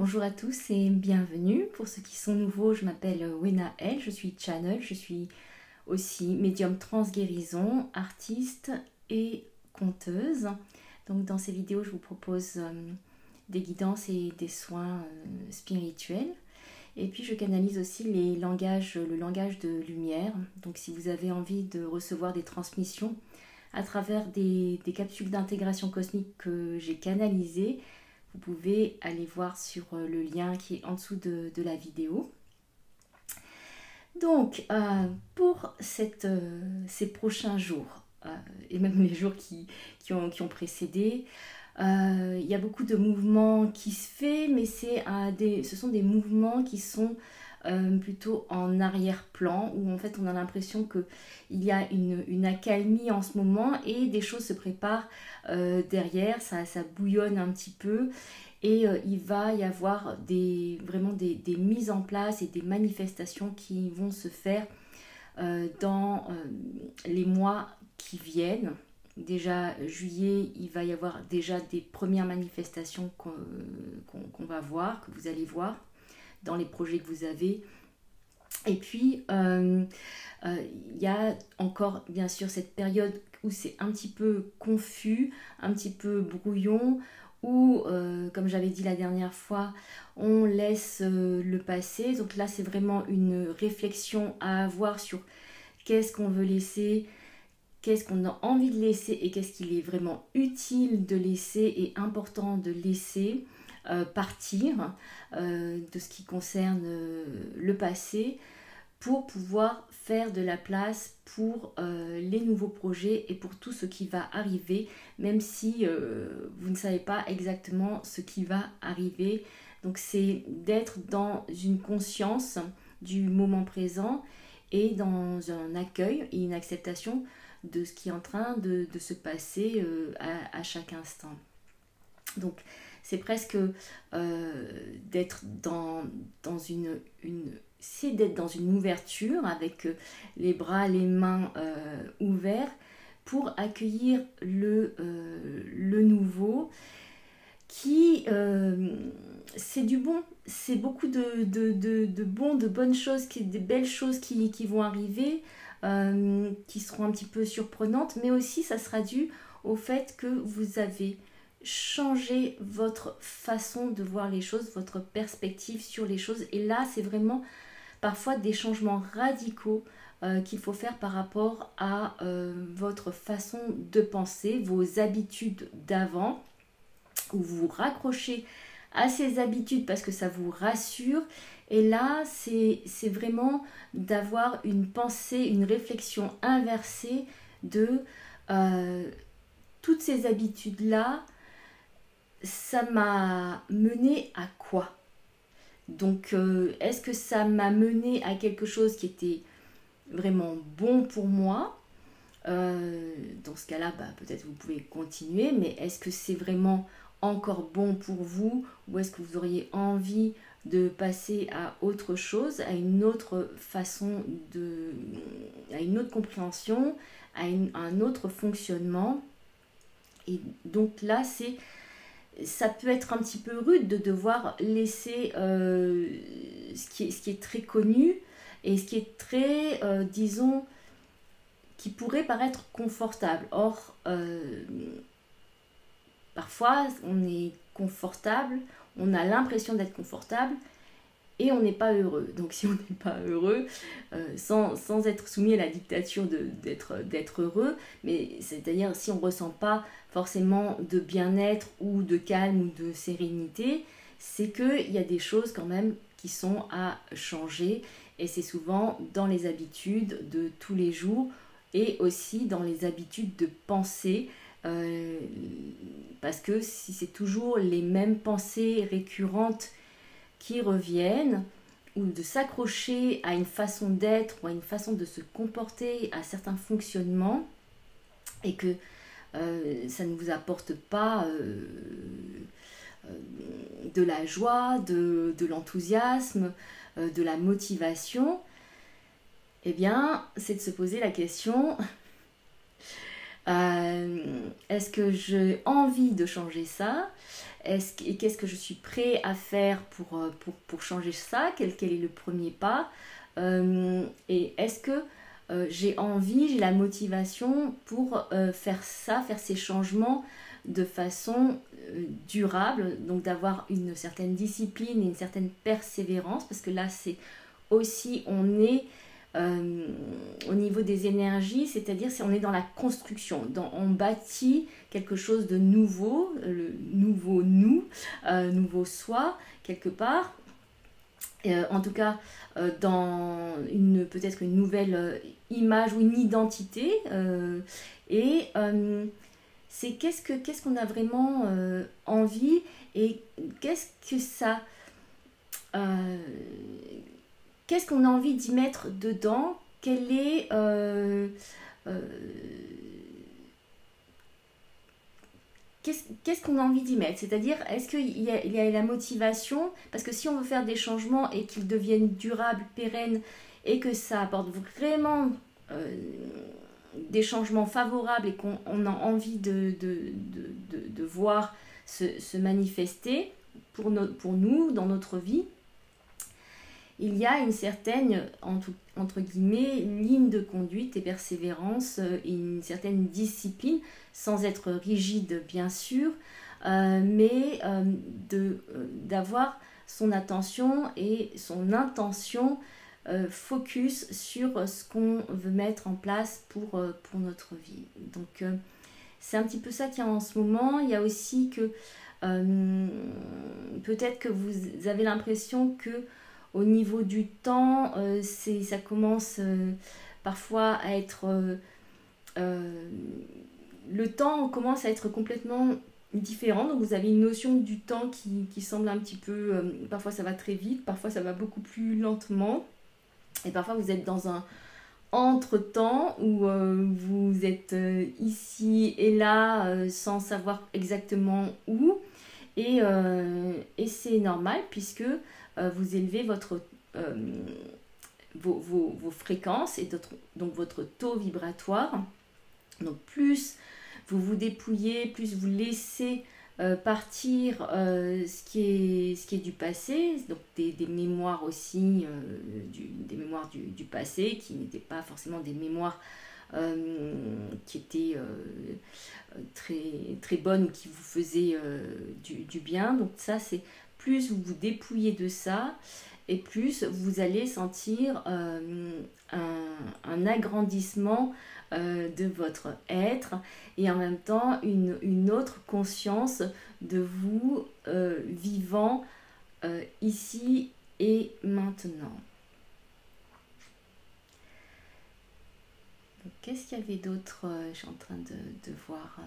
Bonjour à tous et bienvenue. Pour ceux qui sont nouveaux, je m'appelle Wena L, je suis channel, je suis aussi médium transguérison, artiste et conteuse. Donc dans ces vidéos, je vous propose des guidances et des soins spirituels. Et puis je canalise aussi le langage de lumière. Donc si vous avez envie de recevoir des transmissions à travers des capsules d'intégration cosmique que j'ai canalisées, vous pouvez aller voir sur le lien qui est en dessous de la vidéo. Donc, pour ces prochains jours, et même les jours qui ont précédé, il y a beaucoup de mouvements qui se font, mais ce sont des mouvements qui sont plutôt en arrière-plan, où en fait on a l'impression qu'il y a une accalmie en ce moment et des choses se préparent derrière, ça bouillonne un petit peu et il va y avoir vraiment des mises en place et des manifestations qui vont se faire dans les mois qui viennent. Déjà juillet, il va y avoir déjà des premières manifestations qu'on va voir, que vous allez voir dans les projets que vous avez. Et puis, il y a encore, bien sûr, cette période où c'est un petit peu confus, un petit peu brouillon, où, comme j'avais dit la dernière fois, on laisse le passé. Donc là, c'est vraiment une réflexion à avoir sur qu'est-ce qu'on veut laisser, qu'est-ce qu'on a envie de laisser et qu'est-ce qu'il est vraiment utile de laisser et important de laisser. Partir de ce qui concerne le passé pour pouvoir faire de la place pour les nouveaux projets et pour tout ce qui va arriver, même si vous ne savez pas exactement ce qui va arriver. Donc c'est d'être dans une conscience du moment présent et dans un accueil et une acceptation de ce qui est en train de se passer à chaque instant. Donc c'est presque d'être dans c'est d'être dans une ouverture avec les bras, les mains ouverts pour accueillir le nouveau qui c'est du bon, c'est beaucoup de bonnes choses, des belles choses qui vont arriver, qui seront un petit peu surprenantes, mais aussi ça sera dû au fait que vous avez changer votre façon de voir les choses, votre perspective sur les choses. Et là, c'est vraiment parfois des changements radicaux qu'il faut faire par rapport à votre façon de penser, vos habitudes d'avant, où vous vous raccrochez à ces habitudes parce que ça vous rassure. Et là, c'est vraiment d'avoir une pensée, une réflexion inversée de toutes ces habitudes-là. Ça m'a mené à quoi? Donc, est-ce que ça m'a mené à quelque chose qui était vraiment bon pour moi? Dans ce cas-là, peut-être vous pouvez continuer, mais est-ce que c'est vraiment encore bon pour vous? Ou est-ce que vous auriez envie de passer à autre chose, à une autre façon à une autre compréhension, à un autre fonctionnement? Et donc là, ça peut être un petit peu rude de devoir laisser ce qui est très connu et ce qui est très, disons, qui pourrait paraître confortable. Or, parfois, on est confortable, on a l'impression d'être confortable et on n'est pas heureux. Donc si on n'est pas heureux, sans être soumis à la dictature d'être heureux, mais c'est-à-dire si on ne ressent pas forcément de bien-être ou de calme ou de sérénité, c'est qu'il y a des choses quand même qui sont à changer et c'est souvent dans les habitudes de tous les jours et aussi dans les habitudes de penser parce que si c'est toujours les mêmes pensées récurrentes qui reviennent ou de s'accrocher à une façon d'être ou à une façon de se comporter, à certains fonctionnements et que ça ne vous apporte pas de la joie, de l'enthousiasme, de la motivation, eh bien, c'est de se poser la question est-ce que j'ai envie de changer ça? Et qu'est-ce que je suis prêt à faire pour changer ça, quel est le premier pas, et est-ce que j'ai envie, j'ai la motivation pour faire ça, faire ces changements de façon durable, donc d'avoir une certaine discipline et une certaine persévérance, parce que là c'est aussi, on est au niveau des énergies, c'est-à-dire on est dans la construction, on bâtit quelque chose de nouveau, le nouveau nous, nouveau soi, quelque part. En tout cas, dans peut-être une nouvelle image ou une identité. Et c'est qu'est-ce qu'on a vraiment envie, et qu'est-ce qu'on a envie d'y mettre dedans, quel est qu'est-ce qu'on a envie d'y mettre, c'est-à-dire est-ce qu'il y a la motivation, parce que si on veut faire des changements et qu'ils deviennent durables, pérennes, et que ça apporte vraiment des changements favorables et qu'on a envie de voir se manifester pour nous dans notre vie, il y a une certaine, entre guillemets, ligne de conduite et persévérance, et une certaine discipline, sans être rigide bien sûr, mais d'avoir son attention et son intention focus sur ce qu'on veut mettre en place pour notre vie. Donc c'est un petit peu ça qu'il y a en ce moment. Il y a aussi que peut-être que vous avez l'impression que au niveau du temps, ça commence parfois à être... le temps commence à être complètement différent. Donc vous avez une notion du temps qui semble un petit peu... parfois ça va très vite, parfois ça va beaucoup plus lentement. Et parfois vous êtes dans un entre-temps où vous êtes ici et là sans savoir exactement où. Et c'est normal puisque vous élevez vos fréquences et donc votre taux vibratoire. Donc plus vous vous dépouillez, plus vous laissez partir ce qui est du passé, donc des mémoires aussi, des mémoires du passé qui n'étaient pas forcément des mémoires qui étaient très, très bonnes ou qui vous faisaient du bien. Donc ça, c'est plus vous vous dépouillez de ça, et plus vous allez sentir un agrandissement de votre être, et en même temps une autre conscience de vous vivant ici et maintenant. Qu'est-ce qu'il y avait d'autre? Je suis en train de voir.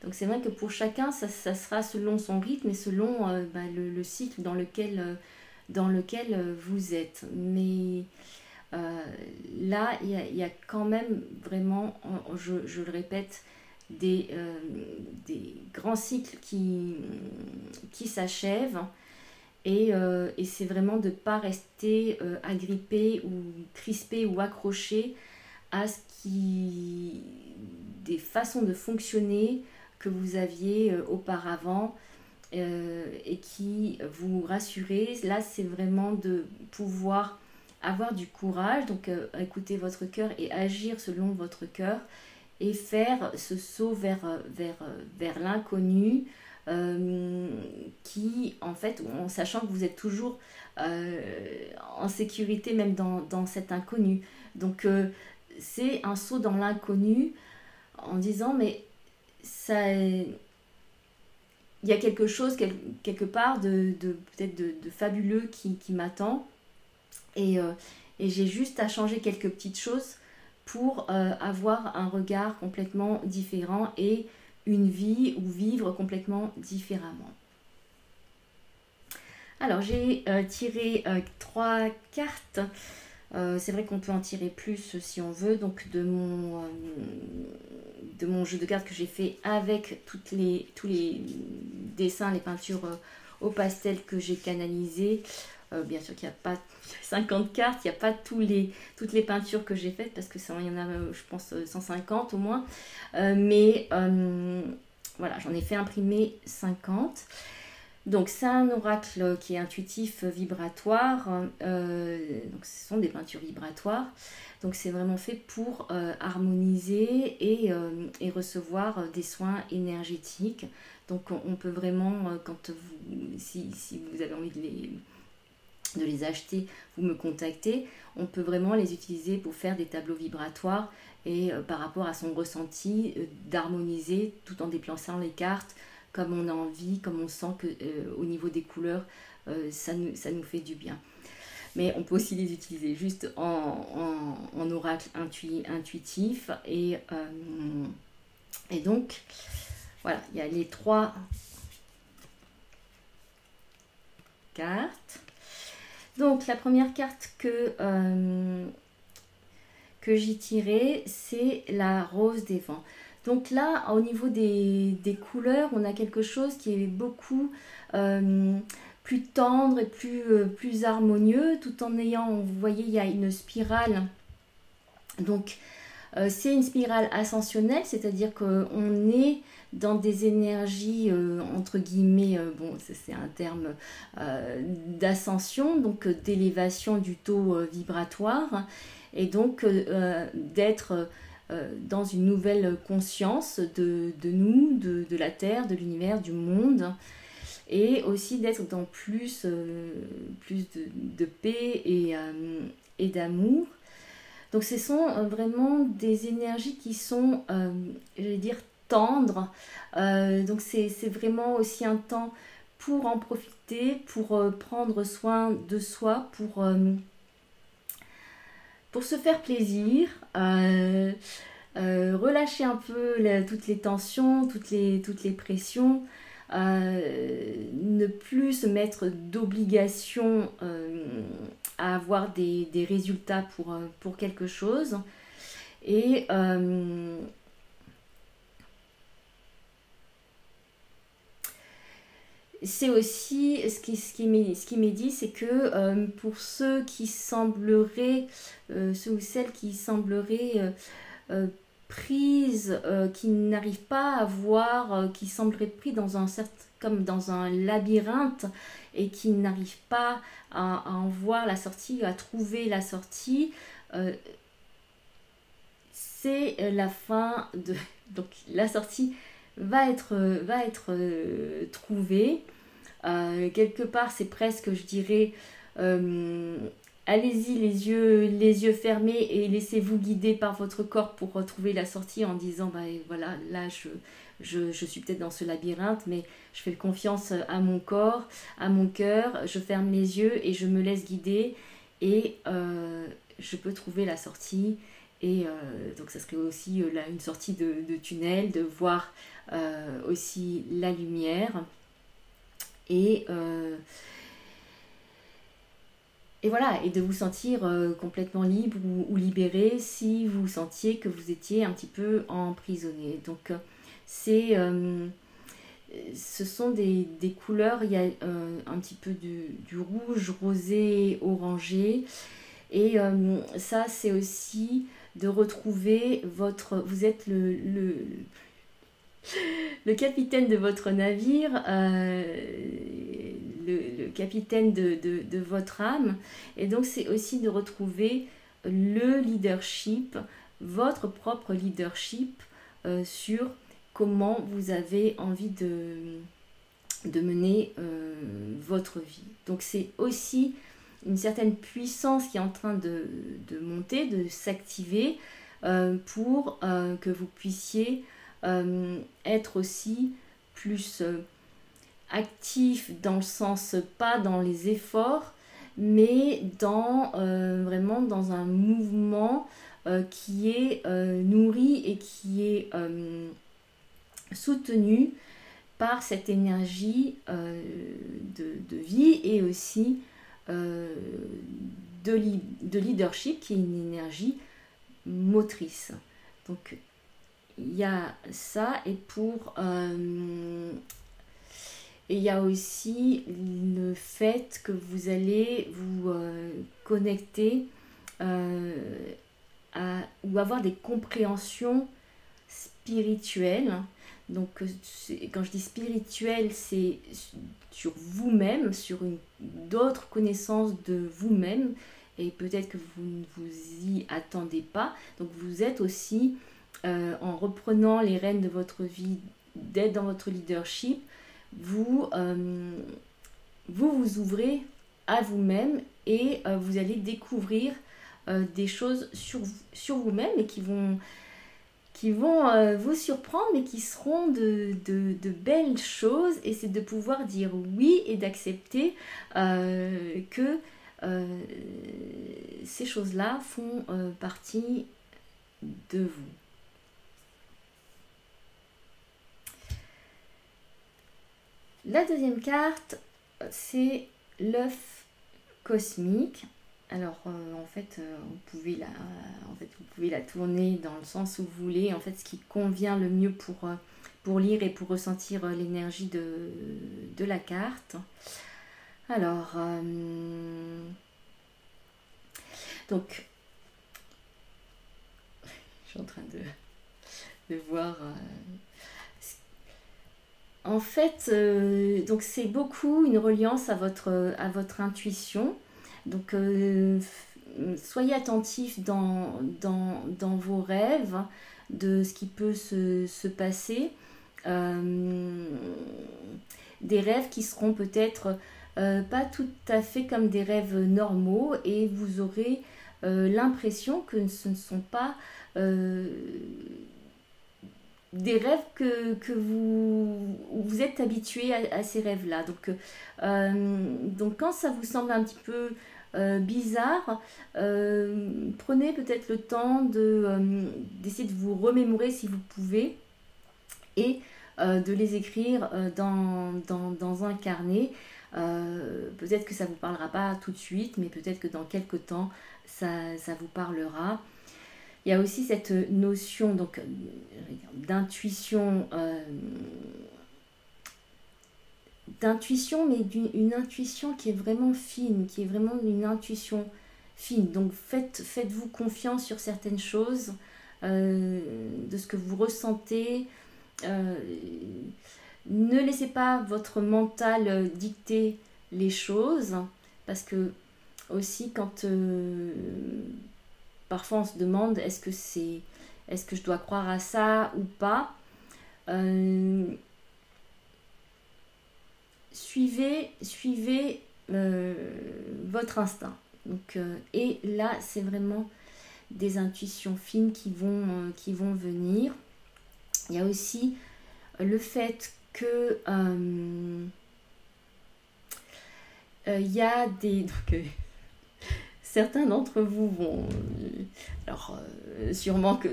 Donc c'est vrai que pour chacun, ça sera selon son rythme et selon le cycle dans lequel vous êtes. Mais là, il y a quand même vraiment, je le répète, des grands cycles qui s'achèvent. Et c'est vraiment de ne pas rester agrippé ou crispé ou accroché à des façons de fonctionner que vous aviez auparavant et qui vous rassuraient. Là, c'est vraiment de pouvoir avoir du courage, donc écouter votre cœur et agir selon votre cœur, et faire ce saut vers l'inconnu, qui, en fait, en sachant que vous êtes toujours en sécurité même dans cet inconnu. Donc c'est un saut dans l'inconnu en disant mais ça, il y a quelque chose quelque part peut-être de fabuleux qui m'attend, et j'ai juste à changer quelques petites choses pour avoir un regard complètement différent et une vie ou vivre complètement différemment. Alors j'ai tiré 3 cartes. C'est vrai qu'on peut en tirer plus si on veut, donc de mon jeu de cartes que j'ai fait avec tous les dessins, les peintures au pastel que j'ai canalisées. Bien sûr qu'il n'y a pas 50 cartes, il n'y a pas toutes les peintures que j'ai faites, parce que ça, il y en a, je pense, 150 au moins. Mais voilà, j'en ai fait imprimer 50. Donc c'est un oracle qui est intuitif vibratoire, donc ce sont des peintures vibratoires, donc c'est vraiment fait pour harmoniser et recevoir des soins énergétiques. Donc on peut vraiment, si vous avez envie de les acheter, vous me contactez, on peut vraiment les utiliser pour faire des tableaux vibratoires et par rapport à son ressenti, d'harmoniser tout en déplaçant les cartes comme on a envie, comme on sent que au niveau des couleurs, ça nous fait du bien. Mais on peut aussi les utiliser juste en oracle intuitif. Et donc, voilà, il y a les 3 cartes. Donc, la première carte que j'ai tirée, c'est la rose des vents. Donc là, au niveau des couleurs, on a quelque chose qui est beaucoup plus tendre et plus harmonieux, tout en ayant, vous voyez, il y a une spirale. Donc, c'est une spirale ascensionnelle, c'est-à-dire qu'on est dans des énergies, entre guillemets, bon, c'est un terme d'ascension, donc d'élévation du taux vibratoire, et donc d'être dans une nouvelle conscience de nous, de la Terre, de l'univers, du monde, et aussi d'être dans plus de paix et d'amour. Donc ce sont vraiment des énergies qui sont, je vais dire, tendres. Donc c'est vraiment aussi un temps pour en profiter, pour prendre soin de soi, pour se faire plaisir, relâcher un peu toutes les tensions, toutes les pressions, ne plus se mettre d'obligation à avoir des résultats pour quelque chose. Et c'est aussi ce qui m'est dit, c'est que pour ceux qui sembleraient, ceux ou celles qui sembleraient prises, qui n'arrivent pas à voir, qui sembleraient pris comme dans un labyrinthe et qui n'arrivent pas à en voir la sortie, à trouver la sortie, c'est la fin de... Donc la sortie va être trouvée. Quelque part, c'est presque, je dirais, allez-y les yeux fermés et laissez-vous guider par votre corps pour retrouver la sortie en disant, bah voilà, là je suis peut-être dans ce labyrinthe, mais je fais confiance à mon corps, à mon cœur, je ferme les yeux et je me laisse guider et je peux trouver la sortie. Et donc ça serait aussi une sortie de tunnel, de voir aussi la lumière. Et voilà, et de vous sentir complètement libre ou libéré si vous sentiez que vous étiez un petit peu emprisonné. Donc ce sont des couleurs, il y a un petit peu du rouge, rosé, orangé. Et ça, c'est aussi de retrouver vous êtes le capitaine de votre navire, le capitaine de votre âme. Et donc c'est aussi de retrouver le leadership, votre propre leadership sur comment vous avez envie de mener votre vie. Donc c'est aussi une certaine puissance qui est en train de monter, de s'activer pour que vous puissiez être aussi plus actif dans le sens, pas dans les efforts, mais vraiment dans un mouvement qui est nourri et qui est soutenu par cette énergie de vie et aussi de leadership qui est une énergie motrice. Donc il y a ça, et il y a aussi le fait que vous allez vous connecter ou avoir des compréhensions spirituelles. Donc quand je dis spirituel, c'est sur vous-même, sur d'autres connaissances de vous-même, et peut-être que vous ne vous y attendez pas. Donc vous êtes aussi, en reprenant les rênes de votre vie, d'être dans votre leadership, vous vous ouvrez à vous-même et vous allez découvrir des choses sur vous-même et qui vont vous surprendre, mais qui seront de belles choses. Et c'est de pouvoir dire oui et d'accepter que ces choses-là font partie de vous. La deuxième carte, c'est l'œuf cosmique. Alors en fait, vous pouvez la tourner dans le sens où vous voulez. En fait, ce qui convient le mieux pour lire et pour ressentir l'énergie de la carte. Alors, donc, je suis en train de voir. En fait, donc c'est beaucoup une reliance à votre intuition. Donc, soyez attentifs dans vos rêves de ce qui peut se passer. Des rêves qui seront peut-être pas tout à fait comme des rêves normaux, et vous aurez l'impression que ce ne sont pas des rêves que vous êtes habitué à ces rêves-là. Donc quand ça vous semble un petit peu bizarre, prenez peut-être le temps d'essayer de vous remémorer si vous pouvez, et de les écrire dans un carnet. Peut-être que ça ne vous parlera pas tout de suite, mais peut-être que dans quelques temps, ça vous parlera. Il y a aussi cette notion donc d'intuition, mais une intuition qui est vraiment fine, qui est vraiment une intuition fine. Donc faites-vous confiance sur certaines choses, de ce que vous ressentez. Ne laissez pas votre mental dicter les choses, parce que aussi quand parfois on se demande est-ce que je dois croire à ça ou pas, suivez votre instinct. Donc, et là c'est vraiment des intuitions fines qui vont venir. Il y a aussi le fait que il y a des... Donc, certains d'entre vous vont... alors, sûrement que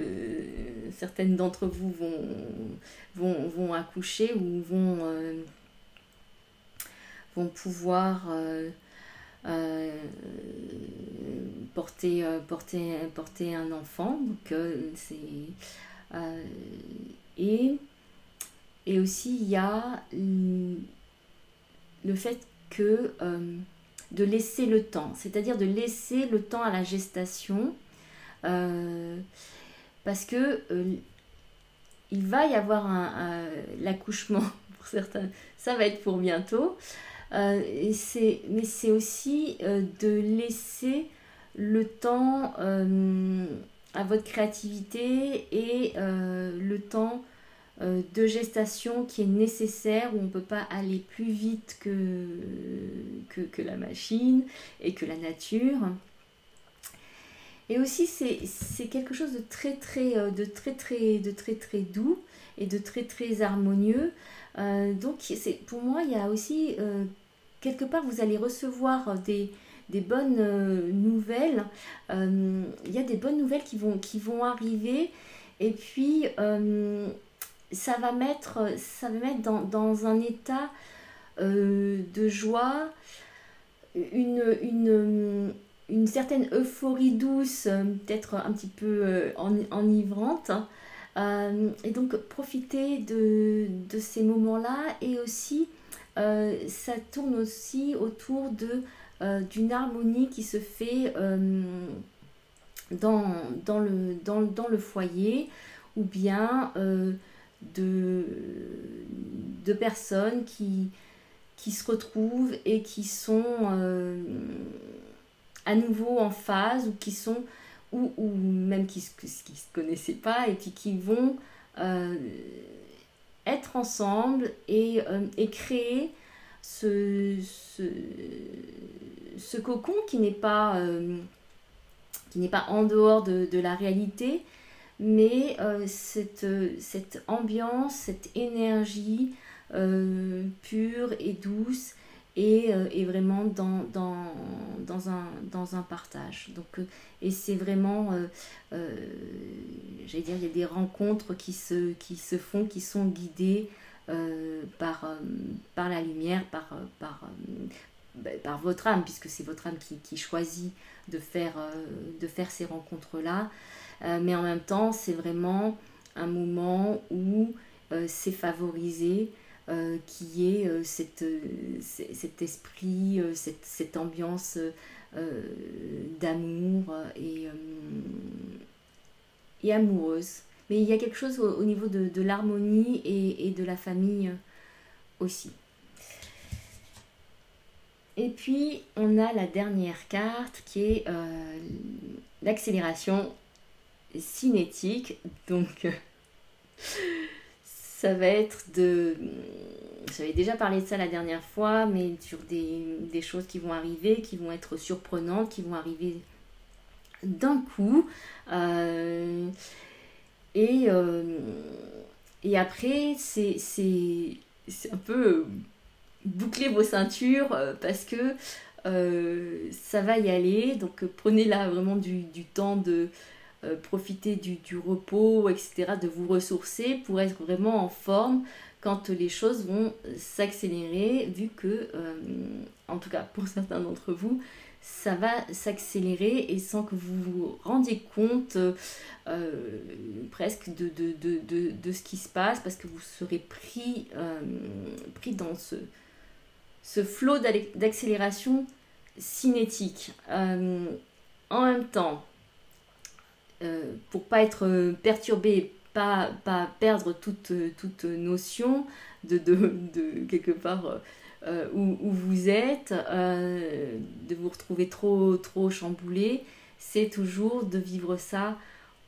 certaines d'entre vous vont accoucher ou vont pouvoir porter un enfant. Donc, et aussi, il y a le fait que... de laisser le temps, c'est-à-dire de laisser le temps à la gestation, parce que il va y avoir l'accouchement pour certains, ça va être pour bientôt, mais c'est aussi de laisser le temps à votre créativité et le temps de gestation qui est nécessaire, où on ne peut pas aller plus vite que la machine et que la nature. Et aussi c'est quelque chose de très doux et de très harmonieux. Donc pour moi, il y a aussi quelque part, vous allez recevoir des bonnes nouvelles. Il y a des bonnes nouvelles qui vont arriver, et puis ça va mettre dans un état de joie, une certaine euphorie douce, peut-être un petit peu enivrante. Et donc profitez de ces moments-là, et aussi ça tourne aussi autour d'une harmonie qui se fait dans le foyer, ou bien de personnes qui se retrouvent et qui sont à nouveau en phase, ou qui sont, ou même qui ne se connaissaient pas, et puis qui vont être ensemble et créer ce cocon qui n'est pas en dehors de la réalité, mais cette ambiance, cette énergie pure et douce, et vraiment dans un partage. Donc, et c'est vraiment, j'allais dire, il y a des rencontres qui se font, qui sont guidées par la lumière, par votre âme, puisque c'est votre âme qui choisit de faire ces rencontres-là. Mais en même temps, c'est vraiment un moment où c'est favorisé, qui est cet esprit, cette ambiance d'amour et amoureuse. Mais il y a quelque chose au niveau de l'harmonie et de la famille aussi. Et puis, on a la dernière carte qui est l'accélération cinétique. Donc, ça va être j'avais déjà parlé de ça la dernière fois, mais sur des choses qui vont arriver, qui vont être surprenantes, qui vont arriver d'un coup. Et après, c'est un peu boucler vos ceintures, parce que ça va y aller. Donc, prenez là vraiment du temps de profiter du repos, etc., de vous ressourcer pour être vraiment en forme quand les choses vont s'accélérer, vu que, en tout cas pour certains d'entre vous, ça va s'accélérer, et sans que vous vous rendiez compte presque de ce qui se passe, parce que vous serez pris dans ce flot d'accélération cinétique. En même temps, pour pas être perturbé, pas perdre toute notion de quelque part où vous êtes, de vous retrouver trop chamboulé, c'est toujours de vivre ça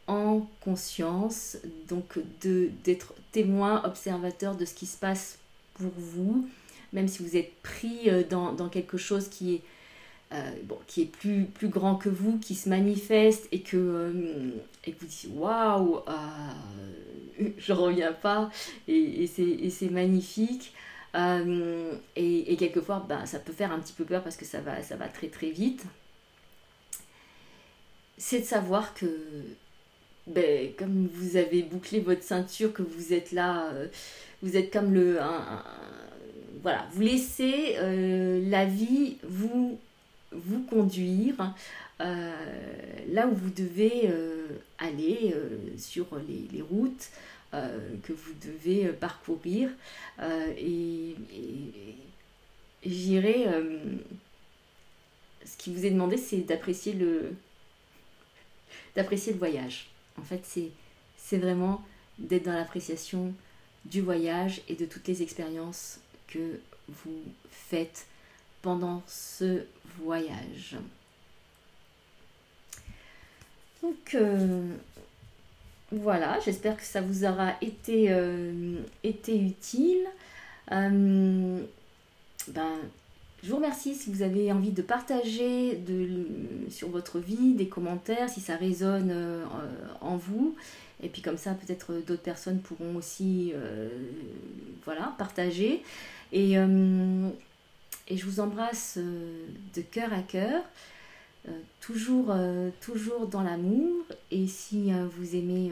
en conscience, donc d'être témoin, observateur de ce qui se passe pour vous, même si vous êtes pris dans quelque chose qui est qui est plus grand que vous, qui se manifeste, et que vous dites waouh, je reviens pas, et c'est magnifique, et quelquefois ça peut faire un petit peu peur, parce que ça va très très vite. C'est de savoir que comme vous avez bouclé votre ceinture, que vous êtes là, vous êtes comme voilà, vous laissez la vie vous conduire là où vous devez aller, sur les routes que vous devez parcourir, et j'irai, ce qui vous est demandé, c'est d'apprécier le voyage. En fait, c'est vraiment d'être dans l'appréciation du voyage et de toutes les expériences que vous faites pendant ce voyage. Donc voilà, j'espère que ça vous aura été utile. Je vous remercie si vous avez envie de partager sur votre vie des commentaires, si ça résonne en vous. Et puis comme ça, peut-être d'autres personnes pourront aussi partager. Et je vous embrasse de cœur à cœur, toujours dans l'amour. Et si vous aimez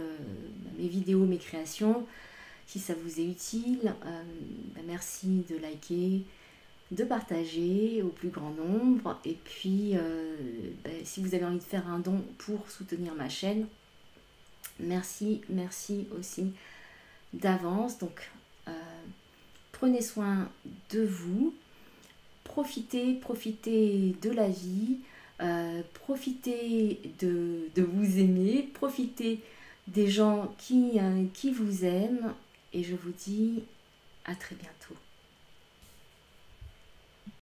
mes vidéos, mes créations, si ça vous est utile, merci de liker, de partager au plus grand nombre. Et puis, si vous avez envie de faire un don pour soutenir ma chaîne, merci aussi d'avance. Donc, prenez soin de vous, profitez de la vie, profitez de vous aimer, profitez des gens qui vous aiment, et je vous dis à très bientôt.